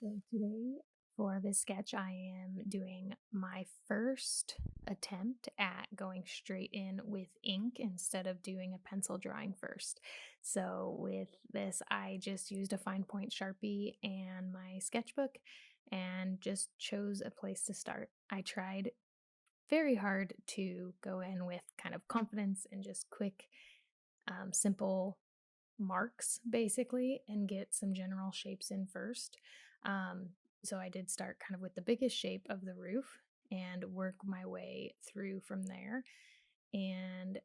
So today for this sketch, I am doing my first attempt at going straight in with ink instead of doing a pencil drawing first. So with this, I just used a fine point Sharpie and my sketchbook and just chose a place to start. I tried very hard to go in with kind of confidence and just quick, simple marks basically and get some general shapes in first. Um, so I did start kind of with the biggest shape of the roof and work my way through from there. And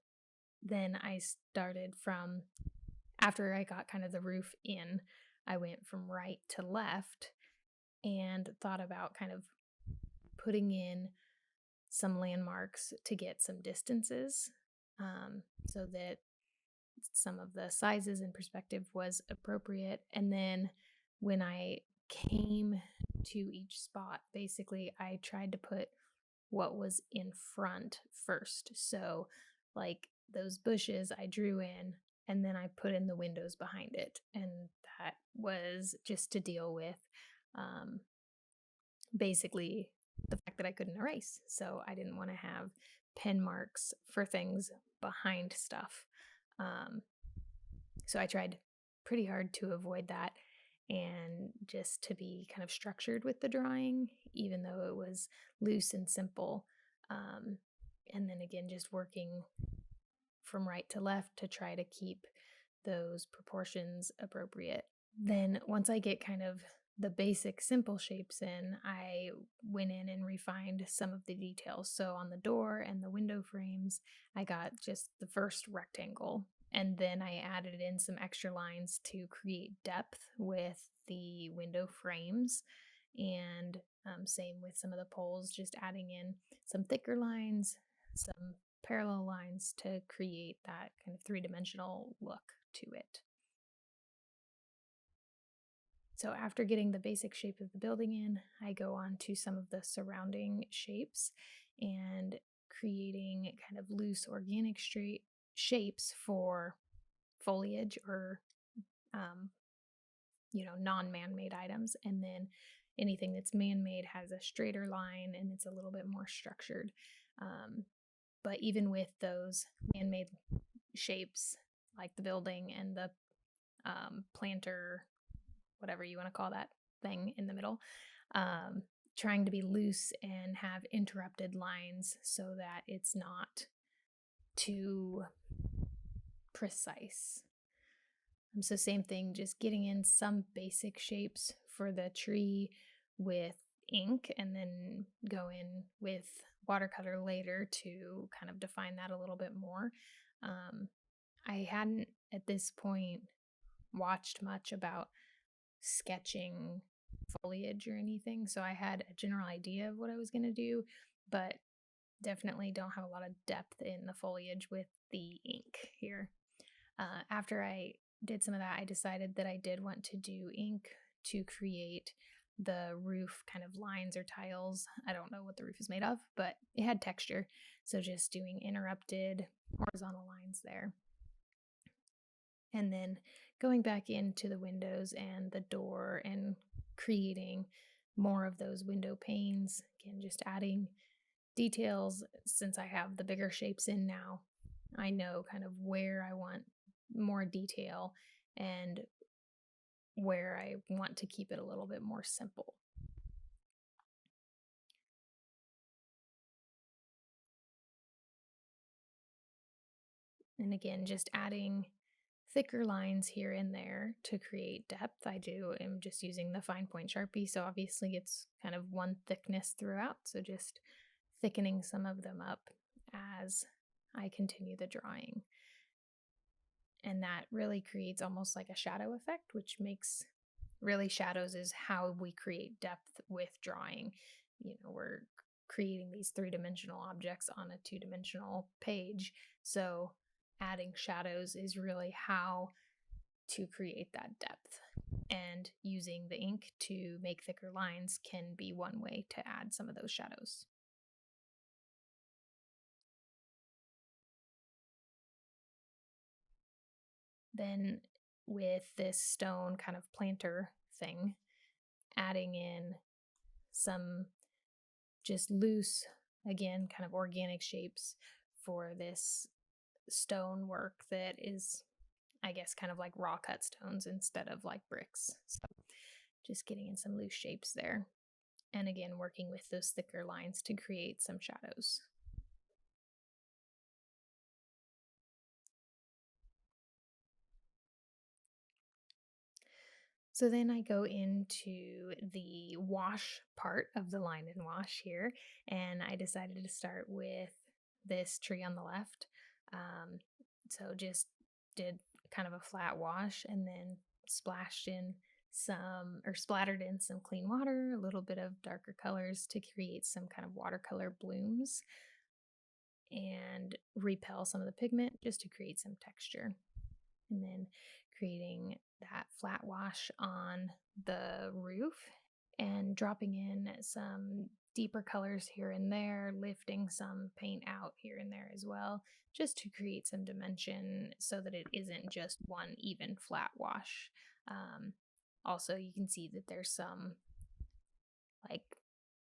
then I started from after I got kind of the roof in, I went from right to left and thought about kind of putting in some landmarks to get some distances so that some of the sizes and perspective was appropriate. And then when I came to each spot, basically, I tried to put what was in front first. So, like those bushes, I drew in and then I put in the windows behind it. And that was just to deal with um, basically the fact that I couldn't erase. So, I didn't want to have pen marks for things behind stuff. Um, so I tried pretty hard to avoid that and just to be kind of structured with the drawing, even though it was loose and simple. Um, and then again, just working from right to left to try to keep those proportions appropriate. Then once I get kind of the basic simple shapes in, I went in and refined some of the details. So on the door and the window frames, I got just the first rectangle. And then I added in some extra lines to create depth with the window frames. And same with some of the poles, just adding in some thicker lines, some parallel lines to create that kind of three-dimensional look to it. So after getting the basic shape of the building in, I go on to some of the surrounding shapes and creating kind of loose organic straight shapes for foliage or um, non-man-made items. And then anything that's man-made has a straighter line and it's a little bit more structured. But even with those man-made shapes, like the building and the planter, whatever you want to call that thing in the middle, um, trying to be loose and have interrupted lines so that it's not too precise. So same thing, just getting in some basic shapes for the tree with ink and then go in with watercolor later to kind of define that a little bit more. I hadn't at this point watched much about sketching foliage or anything, so I had a general idea of what I was going to do, but definitely don't have a lot of depth in the foliage with the ink here. After I did some of that, I decided that I did want to do ink to create the roof kind of lines or tiles. I don't know what the roof is made of, but it had texture. So just doing interrupted horizontal lines there. And then going back into the windows and the door and creating more of those window panes. Again, just adding details since I have the bigger shapes in now. I know kind of where I want more detail and where I want to keep it a little bit more simple. And again, just adding thicker lines here and there to create depth. I'm just using the fine point Sharpie, so obviously it's kind of one thickness throughout, so just thickening some of them up as I continue the drawing. And that really creates almost like a shadow effect, which makes really shadows is how we create depth with drawing. We're creating these three-dimensional objects on a two-dimensional page, so adding shadows is really how to create that depth, and using the ink to make thicker lines can be one way to add some of those shadows. Then with this stone kind of planter thing, adding in some just loose, again, kind of organic shapes for this stone work that is, I guess, kind of like raw cut stones instead of like bricks. So just getting in some loose shapes there. And again, working with those thicker lines to create some shadows. So then I go into the wash part of the line and wash here, and I decided to start with this tree on the left. Um, so just did kind of a flat wash and then splashed in some or splattered in some clean water, a little bit of darker colors to create some kind of watercolor blooms and repel some of the pigment just to create some texture. And then creating that flat wash on the roof and dropping in some deeper colors here and there, lifting some paint out here and there as well, just to create some dimension so that it isn't just one even flat wash. Also, you can see that there's some like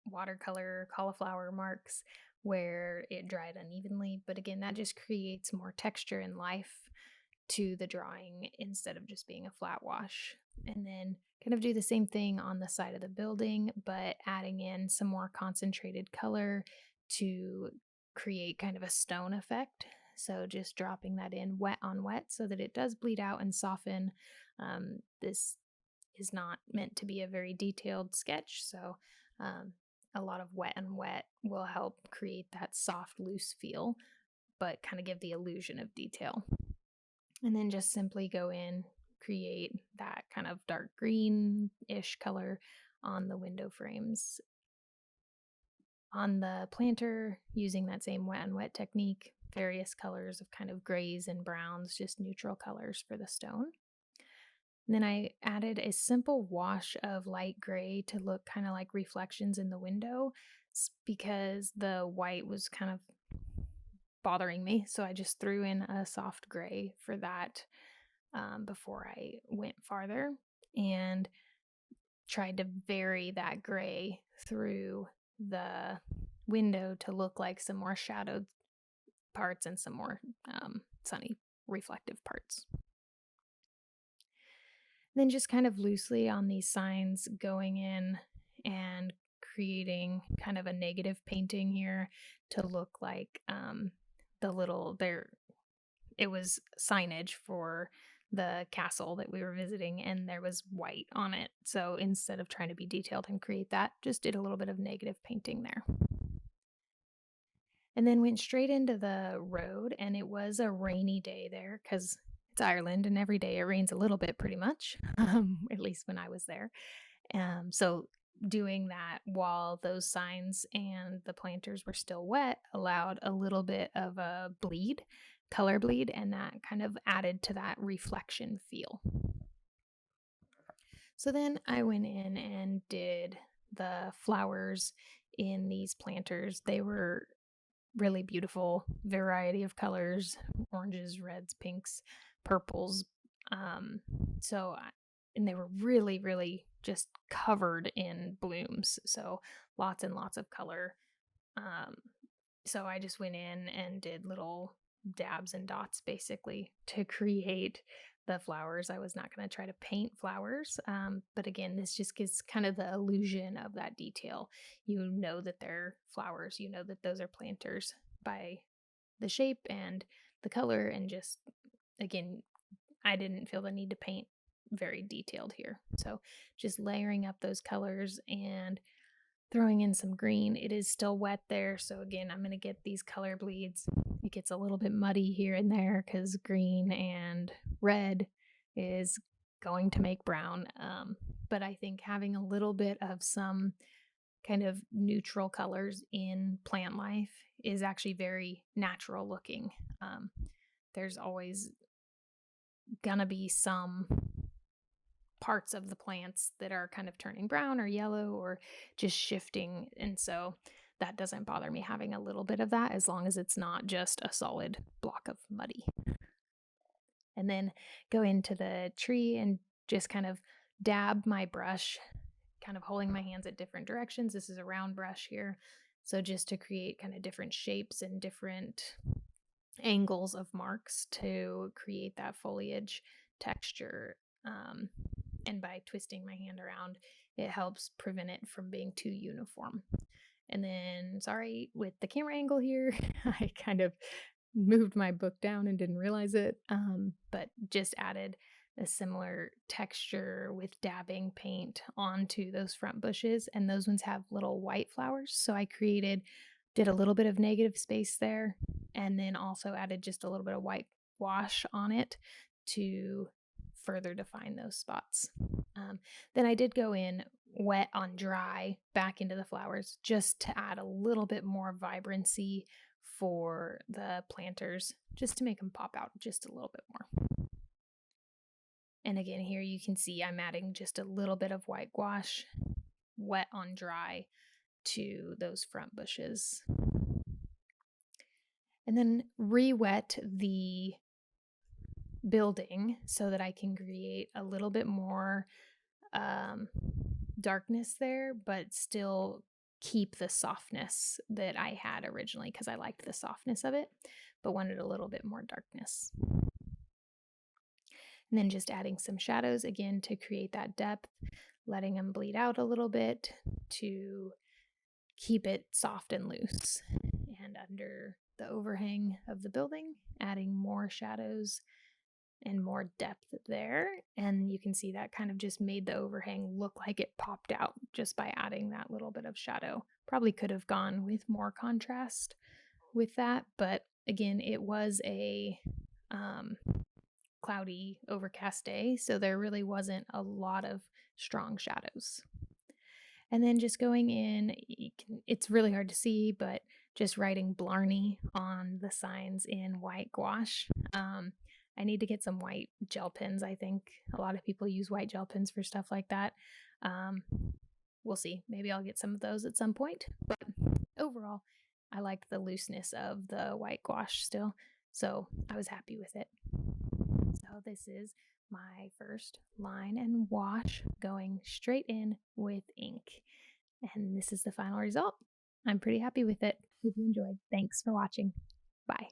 watercolor cauliflower marks where it dried unevenly, but again, that just creates more texture and life to the drawing instead of just being a flat wash. And then kind of do the same thing on the side of the building, but adding in some more concentrated color to create kind of a stone effect. So just dropping that in wet on wet so that it does bleed out and soften. This is not meant to be a very detailed sketch, so a lot of wet and wet will help create that soft, loose feel, but kind of give the illusion of detail. And then just simply go in, create that kind of dark green-ish color on the window frames. On the planter, using that same wet and wet technique, various colors of kind of grays and browns, just neutral colors for the stone. And then I added a simple wash of light gray to look kind of like reflections in the window because the white was kind of bothering me. So I just threw in a soft gray for that before I went farther and tried to vary that gray through the window to look like some more shadowed parts and some more sunny reflective parts. Then just kind of loosely on these signs going in and creating kind of a negative painting here to look like it was signage for the castle that we were visiting and there was white on it. So instead of trying to be detailed and create that, just did a little bit of negative painting there. And then went straight into the road, and it was a rainy day there because it's Ireland and every day it rains a little bit pretty much, at least when I was there. So doing that while those signs and the planters were still wet allowed a little bit of a color bleed, and that kind of added to that reflection feel. So then I went in and did the flowers in these planters. They were really beautiful variety of colors, oranges, reds, pinks, purples. So, and they were really, really just covered in blooms. So lots and lots of color. So I just went in and did little dabs and dots basically to create the flowers. I was not going to try to paint flowers, but again, this just gives kind of the illusion of that detail. You know that they're flowers, you know that those are planters by the shape and the color, and just again, I didn't feel the need to paint very detailed here. So just layering up those colors and throwing in some green. It is still wet there, so again, I'm going to get these color bleeds. It gets a little bit muddy here and there because green and red is going to make brown. But I think having a little bit of some kind of neutral colors in plant life is actually very natural looking. There's always gonna be some parts of the plants that are kind of turning brown or yellow or just shifting. And so that doesn't bother me having a little bit of that as long as it's not just a solid block of muddy. And then go into the tree and just kind of dab my brush kind of holding my hands at different directions. This is a round brush here. So just to create kind of different shapes and different angles of marks to create that foliage texture. And by twisting my hand around, it helps prevent it from being too uniform. And then, sorry, with the camera angle here, I kind of moved my book down and didn't realize it, but just added a similar texture with dabbing paint onto those front bushes. And those ones have little white flowers. So I did a little bit of negative space there, and then also added just a little bit of white wash on it to further define those spots. Then I did go in wet on dry back into the flowers just to add a little bit more vibrancy for the planters, just to make them pop out just a little bit more. And again, here you can see I'm adding just a little bit of white gouache, wet on dry, to those front bushes. And then re-wet the building so that I can create a little bit more darkness there, but still keep the softness that I had originally, because I liked the softness of it, but wanted a little bit more darkness. And then just adding some shadows again to create that depth, letting them bleed out a little bit to keep it soft and loose. And under the overhang of the building, adding more shadows and more depth there. And you can see that kind of just made the overhang look like it popped out just by adding that little bit of shadow. Probably could have gone with more contrast with that, but again, it was a cloudy, overcast day, so there really wasn't a lot of strong shadows. And then just going in, it's really hard to see, but just writing Blarney on the signs in white gouache. I need to get some white gel pens. I think a lot of people use white gel pens for stuff like that. We'll see. Maybe I'll get some of those at some point. But overall, I liked the looseness of the white gouache still, so I was happy with it. So this is my first line and wash going straight in with ink. And this is the final result. I'm pretty happy with it. Hope you enjoyed. Thanks for watching. Bye.